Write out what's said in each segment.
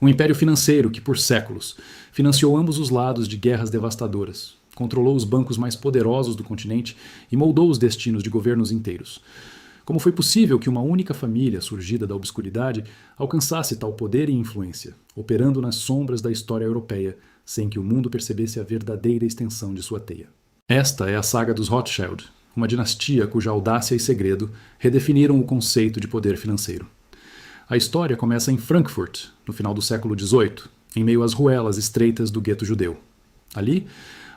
Um império financeiro que, por séculos, financiou ambos os lados de guerras devastadoras, controlou os bancos mais poderosos do continente e moldou os destinos de governos inteiros. Como foi possível que uma única família, surgida da obscuridade, alcançasse tal poder e influência, operando nas sombras da história europeia, sem que o mundo percebesse a verdadeira extensão de sua teia? Esta é a saga dos Rothschild, uma dinastia cuja audácia e segredo redefiniram o conceito de poder financeiro. A história começa em Frankfurt, no final do século XVIII, em meio às ruelas estreitas do gueto judeu. Ali,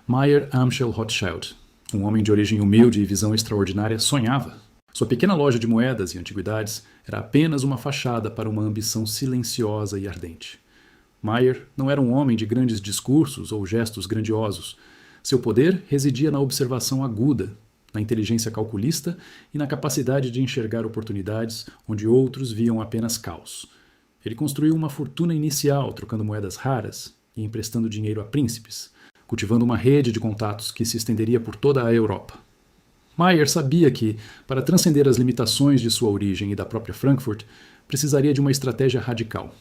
Mayer Amschel Rothschild, um homem de origem humilde e visão extraordinária, sonhava. Sua pequena loja de moedas e antiguidades era apenas uma fachada para uma ambição silenciosa e ardente. Mayer não era um homem de grandes discursos ou gestos grandiosos. Seu poder residia na observação aguda, na inteligência calculista e na capacidade de enxergar oportunidades onde outros viam apenas caos. Ele construiu uma fortuna inicial trocando moedas raras e emprestando dinheiro a príncipes, cultivando uma rede de contatos que se estenderia por toda a Europa. Mayer sabia que, para transcender as limitações de sua origem e da própria Frankfurt, precisaria de uma estratégia radical.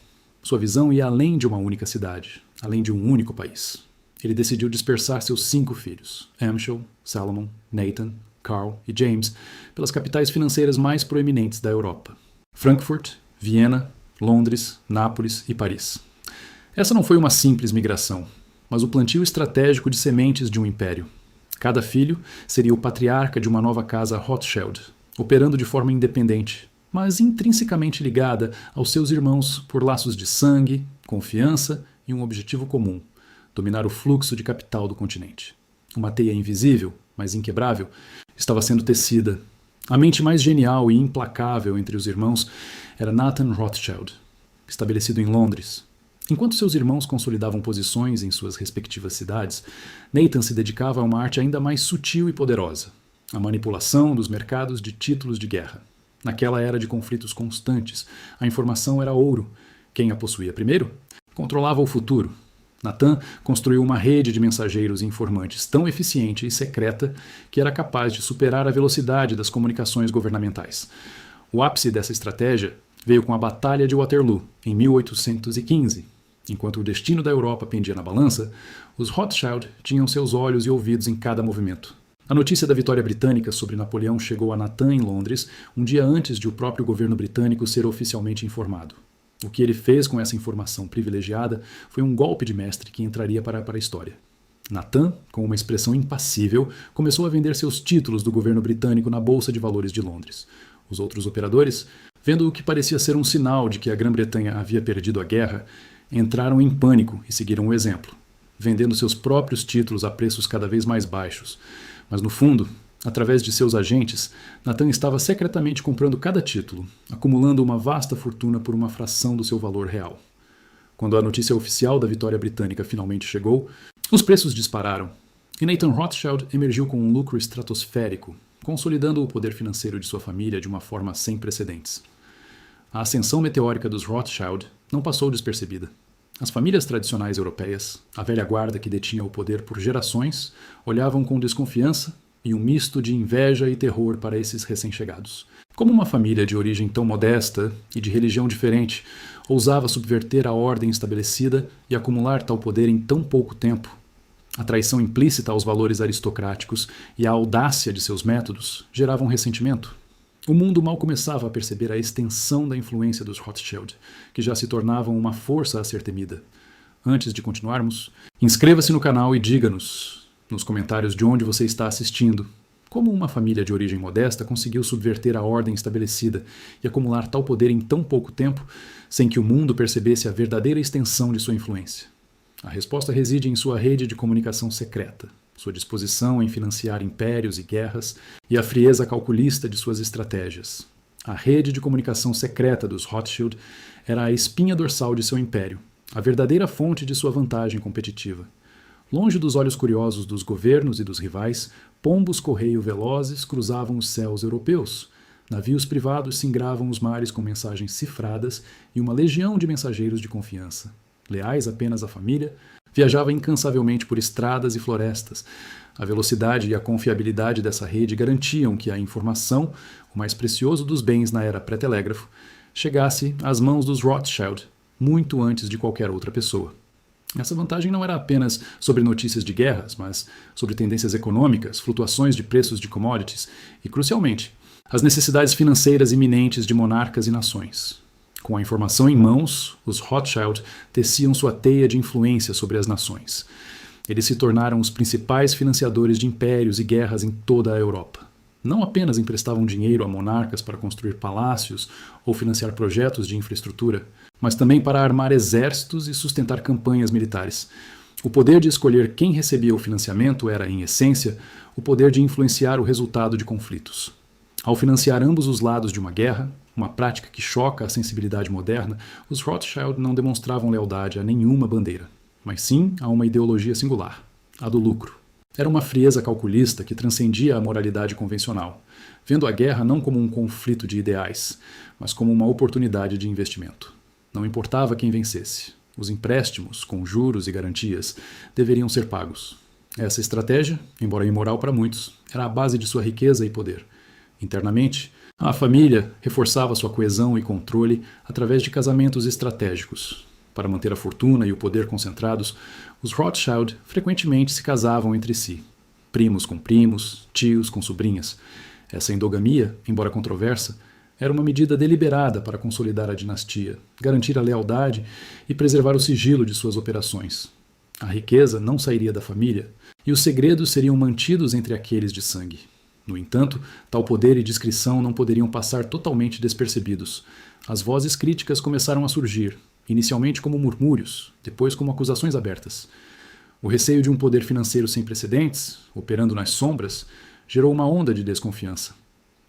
Sua visão ia além de uma única cidade, além de um único país. Ele decidiu dispersar seus 5 filhos, Amschel, Salomon, Nathan, Carl e James, pelas capitais financeiras mais proeminentes da Europa: Frankfurt, Viena, Londres, Nápoles e Paris. Essa não foi uma simples migração, mas o plantio estratégico de sementes de um império. Cada filho seria o patriarca de uma nova casa Rothschild, operando de forma independente, mas intrinsecamente ligada aos seus irmãos por laços de sangue, confiança e um objetivo comum: dominar o fluxo de capital do continente. Uma teia invisível, mas inquebrável, estava sendo tecida. A mente mais genial e implacável entre os irmãos era Nathan Rothschild, estabelecido em Londres. Enquanto seus irmãos consolidavam posições em suas respectivas cidades, Nathan se dedicava a uma arte ainda mais sutil e poderosa: a manipulação dos mercados de títulos de guerra. Naquela era de conflitos constantes, a informação era ouro. Quem a possuía primeiro controlava o futuro. Nathan construiu uma rede de mensageiros e informantes tão eficiente e secreta que era capaz de superar a velocidade das comunicações governamentais. O ápice dessa estratégia veio com a Batalha de Waterloo, em 1815. Enquanto o destino da Europa pendia na balança, os Rothschild tinham seus olhos e ouvidos em cada movimento. A notícia da vitória britânica sobre Napoleão chegou a Nathan em Londres um dia antes de o próprio governo britânico ser oficialmente informado. O que ele fez com essa informação privilegiada foi um golpe de mestre que entraria para a história. Nathan, com uma expressão impassível, começou a vender seus títulos do governo britânico na Bolsa de Valores de Londres. Os outros operadores, vendo o que parecia ser um sinal de que a Grã-Bretanha havia perdido a guerra, entraram em pânico e seguiram o exemplo, vendendo seus próprios títulos a preços cada vez mais baixos. Mas no fundo, através de seus agentes, Nathan estava secretamente comprando cada título, acumulando uma vasta fortuna por uma fração do seu valor real. Quando a notícia oficial da vitória britânica finalmente chegou, os preços dispararam, e Nathan Rothschild emergiu com um lucro estratosférico, consolidando o poder financeiro de sua família de uma forma sem precedentes. A ascensão meteórica dos Rothschild não passou despercebida. As famílias tradicionais europeias, a velha guarda que detinha o poder por gerações, olhavam com desconfiança e um misto de inveja e terror para esses recém-chegados. Como uma família de origem tão modesta e de religião diferente ousava subverter a ordem estabelecida e acumular tal poder em tão pouco tempo? A traição implícita aos valores aristocráticos e a audácia de seus métodos geravam ressentimento. O mundo mal começava a perceber a extensão da influência dos Rothschild, que já se tornavam uma força a ser temida. Antes de continuarmos, inscreva-se no canal e diga-nos nos comentários de onde você está assistindo como uma família de origem modesta conseguiu subverter a ordem estabelecida e acumular tal poder em tão pouco tempo sem que o mundo percebesse a verdadeira extensão de sua influência. A resposta reside em sua rede de comunicação secreta, sua disposição em financiar impérios e guerras e a frieza calculista de suas estratégias. A rede de comunicação secreta dos Rothschild era a espinha dorsal de seu império, a verdadeira fonte de sua vantagem competitiva. Longe dos olhos curiosos dos governos e dos rivais, pombos-correio velozes cruzavam os céus europeus. Navios privados singravam os mares com mensagens cifradas e uma legião de mensageiros de confiança, leais apenas à família, viajava incansavelmente por estradas e florestas. A velocidade e a confiabilidade dessa rede garantiam que a informação, o mais precioso dos bens na era pré-telégrafo, chegasse às mãos dos Rothschild muito antes de qualquer outra pessoa. Essa vantagem não era apenas sobre notícias de guerras, mas sobre tendências econômicas, flutuações de preços de commodities e, crucialmente, as necessidades financeiras iminentes de monarcas e nações. Com a informação em mãos, os Rothschild teciam sua teia de influência sobre as nações. Eles se tornaram os principais financiadores de impérios e guerras em toda a Europa. Não apenas emprestavam dinheiro a monarcas para construir palácios ou financiar projetos de infraestrutura, mas também para armar exércitos e sustentar campanhas militares. O poder de escolher quem recebia o financiamento era, em essência, o poder de influenciar o resultado de conflitos. Ao financiar ambos os lados de uma guerra, uma prática que choca a sensibilidade moderna, os Rothschild não demonstravam lealdade a nenhuma bandeira, mas sim a uma ideologia singular, a do lucro. Era uma frieza calculista que transcendia a moralidade convencional, vendo a guerra não como um conflito de ideais, mas como uma oportunidade de investimento. Não importava quem vencesse. Os empréstimos, com juros e garantias, deveriam ser pagos. Essa estratégia, embora imoral para muitos, era a base de sua riqueza e poder. Internamente, a família reforçava sua coesão e controle através de casamentos estratégicos. Para manter a fortuna e o poder concentrados, os Rothschild frequentemente se casavam entre si. Primos com primos, tios com sobrinhas. Essa endogamia, embora controversa, era uma medida deliberada para consolidar a dinastia, garantir a lealdade e preservar o sigilo de suas operações. A riqueza não sairia da família e os segredos seriam mantidos entre aqueles de sangue. No entanto, tal poder e discrição não poderiam passar totalmente despercebidos. As vozes críticas começaram a surgir, inicialmente como murmúrios, depois como acusações abertas. O receio de um poder financeiro sem precedentes, operando nas sombras, gerou uma onda de desconfiança.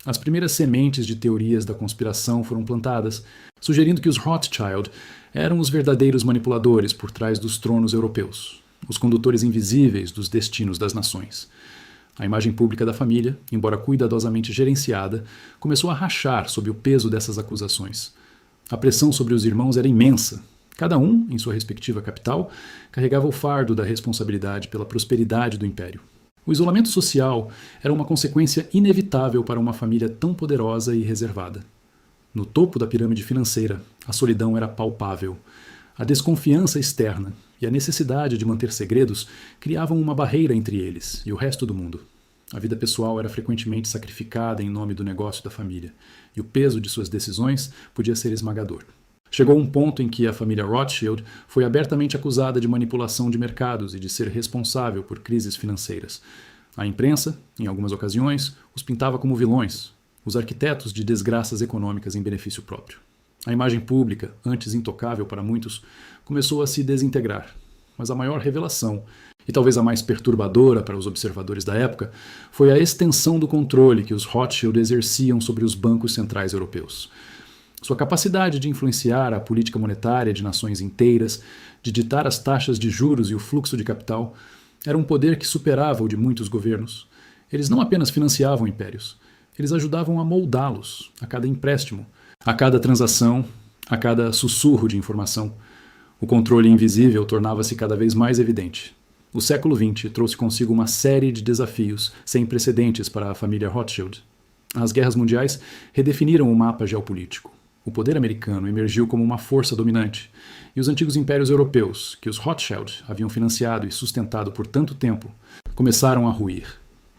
As primeiras sementes de teorias da conspiração foram plantadas, sugerindo que os Rothschild eram os verdadeiros manipuladores por trás dos tronos europeus, os condutores invisíveis dos destinos das nações. A imagem pública da família, embora cuidadosamente gerenciada, começou a rachar sob o peso dessas acusações. A pressão sobre os irmãos era imensa. Cada um, em sua respectiva capital, carregava o fardo da responsabilidade pela prosperidade do império. O isolamento social era uma consequência inevitável para uma família tão poderosa e reservada. No topo da pirâmide financeira, a solidão era palpável. A desconfiança externa e a necessidade de manter segredos criavam uma barreira entre eles e o resto do mundo. A vida pessoal era frequentemente sacrificada em nome do negócio da família, e o peso de suas decisões podia ser esmagador. Chegou um ponto em que a família Rothschild foi abertamente acusada de manipulação de mercados e de ser responsável por crises financeiras. A imprensa, em algumas ocasiões, os pintava como vilões, os arquitetos de desgraças econômicas em benefício próprio. A imagem pública, antes intocável para muitos, começou a se desintegrar. Mas a maior revelação, e talvez a mais perturbadora para os observadores da época, foi a extensão do controle que os Rothschild exerciam sobre os bancos centrais europeus. Sua capacidade de influenciar a política monetária de nações inteiras, de ditar as taxas de juros e o fluxo de capital, era um poder que superava o de muitos governos. Eles não apenas financiavam impérios, eles ajudavam a moldá-los a cada empréstimo, a cada transação, a cada sussurro de informação. O controle invisível tornava-se cada vez mais evidente. O século XX trouxe consigo uma série de desafios sem precedentes para a família Rothschild. As guerras mundiais redefiniram o mapa geopolítico. O poder americano emergiu como uma força dominante, e os antigos impérios europeus, que os Rothschild haviam financiado e sustentado por tanto tempo, começaram a ruir.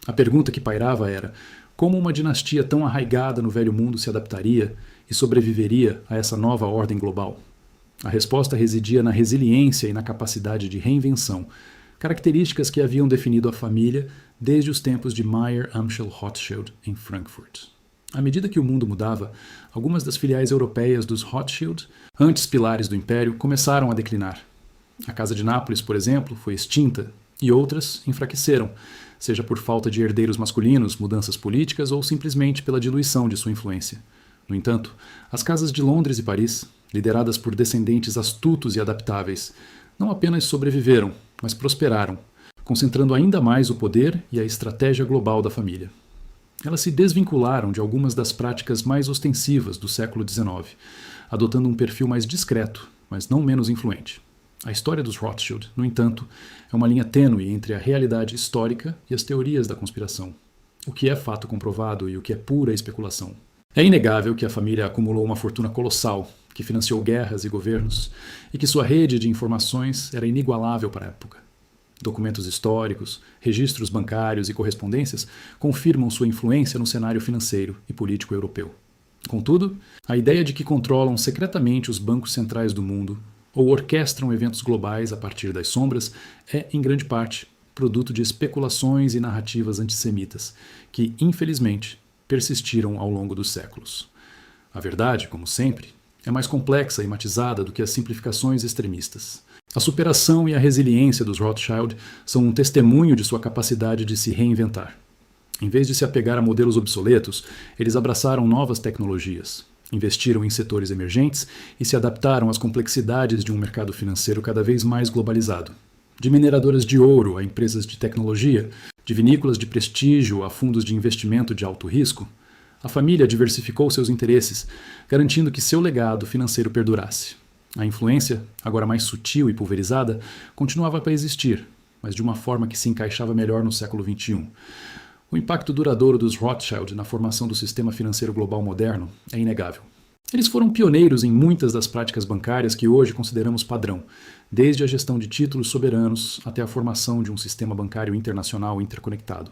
A pergunta que pairava era: como uma dinastia tão arraigada no velho mundo se adaptaria e sobreviveria a essa nova ordem global? A resposta residia na resiliência e na capacidade de reinvenção, características que haviam definido a família desde os tempos de Mayer Amschel Rothschild em Frankfurt. À medida que o mundo mudava, algumas das filiais europeias dos Rothschild, antes pilares do império, começaram a declinar. A Casa de Nápoles, por exemplo, foi extinta e outras enfraqueceram, seja por falta de herdeiros masculinos, mudanças políticas ou simplesmente pela diluição de sua influência. No entanto, as casas de Londres e Paris, lideradas por descendentes astutos e adaptáveis, não apenas sobreviveram, mas prosperaram, concentrando ainda mais o poder e a estratégia global da família. Elas se desvincularam de algumas das práticas mais ostensivas do século XIX, adotando um perfil mais discreto, mas não menos influente. A história dos Rothschild, no entanto, é uma linha tênue entre a realidade histórica e as teorias da conspiração. O que é fato comprovado e o que é pura especulação. É inegável que a família acumulou uma fortuna colossal, que financiou guerras e governos, e que sua rede de informações era inigualável para a época. Documentos históricos, registros bancários e correspondências confirmam sua influência no cenário financeiro e político europeu. Contudo, a ideia de que controlam secretamente os bancos centrais do mundo ou orquestram eventos globais a partir das sombras é, em grande parte, produto de especulações e narrativas antissemitas, que, infelizmente, persistiram ao longo dos séculos. A verdade, como sempre, é mais complexa e matizada do que as simplificações extremistas. A superação e a resiliência dos Rothschild são um testemunho de sua capacidade de se reinventar. Em vez de se apegar a modelos obsoletos, eles abraçaram novas tecnologias, investiram em setores emergentes e se adaptaram às complexidades de um mercado financeiro cada vez mais globalizado. De mineradoras de ouro a empresas de tecnologia, de vinícolas de prestígio a fundos de investimento de alto risco, a família diversificou seus interesses, garantindo que seu legado financeiro perdurasse. A influência, agora mais sutil e pulverizada, continuava a existir, mas de uma forma que se encaixava melhor no século XXI. O impacto duradouro dos Rothschild na formação do sistema financeiro global moderno é inegável. Eles foram pioneiros em muitas das práticas bancárias que hoje consideramos padrão, desde a gestão de títulos soberanos até a formação de um sistema bancário internacional interconectado.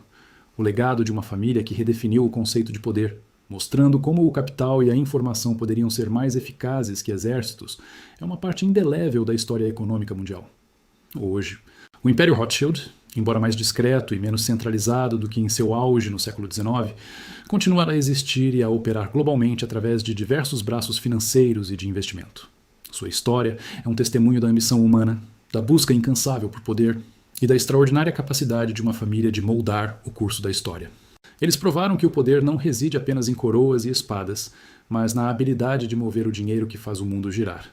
O legado de uma família que redefiniu o conceito de poder, mostrando como o capital e a informação poderiam ser mais eficazes que exércitos, é uma parte indelével da história econômica mundial. Hoje, o Império Rothschild, embora mais discreto e menos centralizado do que em seu auge no século XIX, continuará a existir e a operar globalmente através de diversos braços financeiros e de investimento. Sua história é um testemunho da ambição humana, da busca incansável por poder e da extraordinária capacidade de uma família de moldar o curso da história. Eles provaram que o poder não reside apenas em coroas e espadas, mas na habilidade de mover o dinheiro que faz o mundo girar.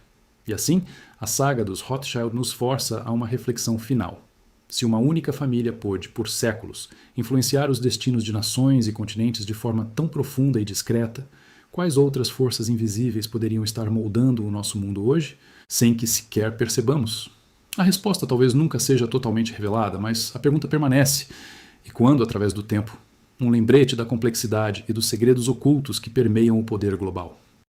E assim, a saga dos Rothschild nos força a uma reflexão final. Se uma única família pôde, por séculos, influenciar os destinos de nações e continentes de forma tão profunda e discreta, quais outras forças invisíveis poderiam estar moldando o nosso mundo hoje, sem que sequer percebamos? A resposta talvez nunca seja totalmente revelada, mas a pergunta permanece, e quando, através do tempo, um lembrete da complexidade e dos segredos ocultos que permeiam o poder global.